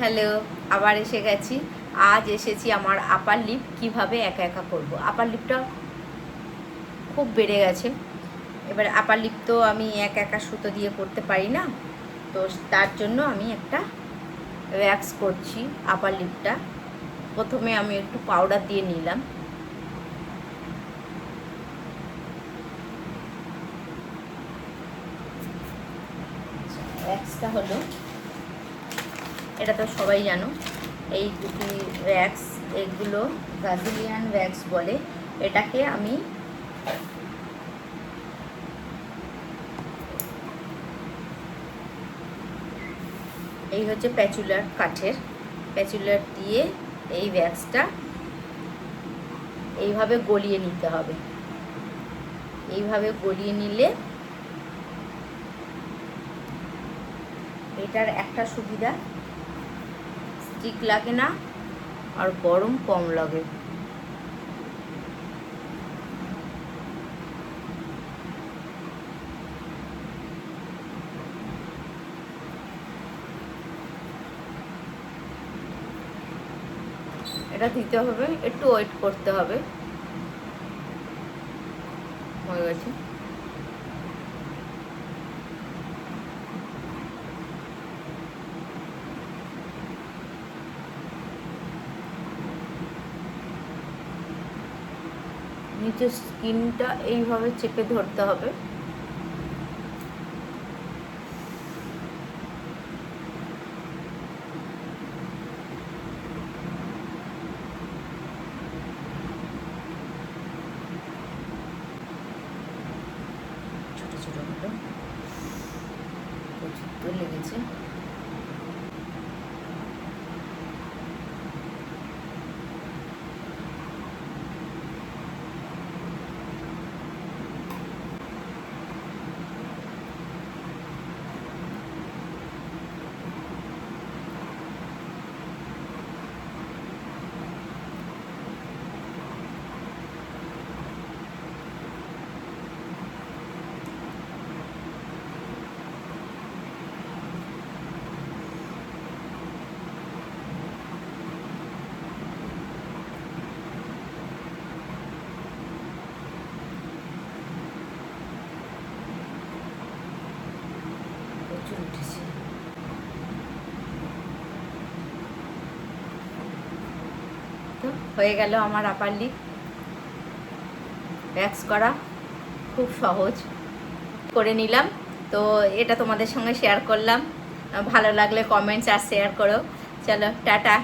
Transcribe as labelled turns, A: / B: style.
A: Hello, আবার এসে গেছি। আজ এসেছি আমার আপার লিপ কিভাবে একা একা করব। আপার লিপটা খুব বেড়ে গেছে। এবার আপার লিপ তো আমি একা একা সুতো দিয়ে করতে পারি না, তো তার জন্য আমি একটা ওয়্যাক্স করছি আপার লিপটা। প্রথমে আমি একটু পাউডার দিয়ে নিলাম। ওয়্যাক্সটা হলো, এটা তো সবাই জানো, এই দুটি ওয়্যাক্স, এগুলো ব্রাজিলিয়ান ওয়্যাক্স বলে। এটাকে আমি এই হচ্ছে প্যাচুলার কাঠের, প্যাচুলার দিয়ে এই ওয়্যাক্সটা এইভাবে গলিয়ে নিতে হবে। এইভাবে গলিয়ে নিলে এটার একটা সুবিধা, স্টিক লাগে না আর গরম কম লাগে। এটা দিতে হবে, একটু ওয়েট করতে হবে। হয়ে গেছে। নিচের স্কিনটা এইভাবে চেপে ধরতে হবে। ছোট ছোট হলো, প্রচুর লেগেছে। প্রচুর উঠেছে। তো হয়ে গেল আমার আপার লিপ ওয়্যাক্স করা। খুব সহজ করে নিলাম, তো এটা তোমাদের সঙ্গে শেয়ার করলাম। ভালো লাগলে কমেন্টস আর শেয়ার করো। চলো, টাটা।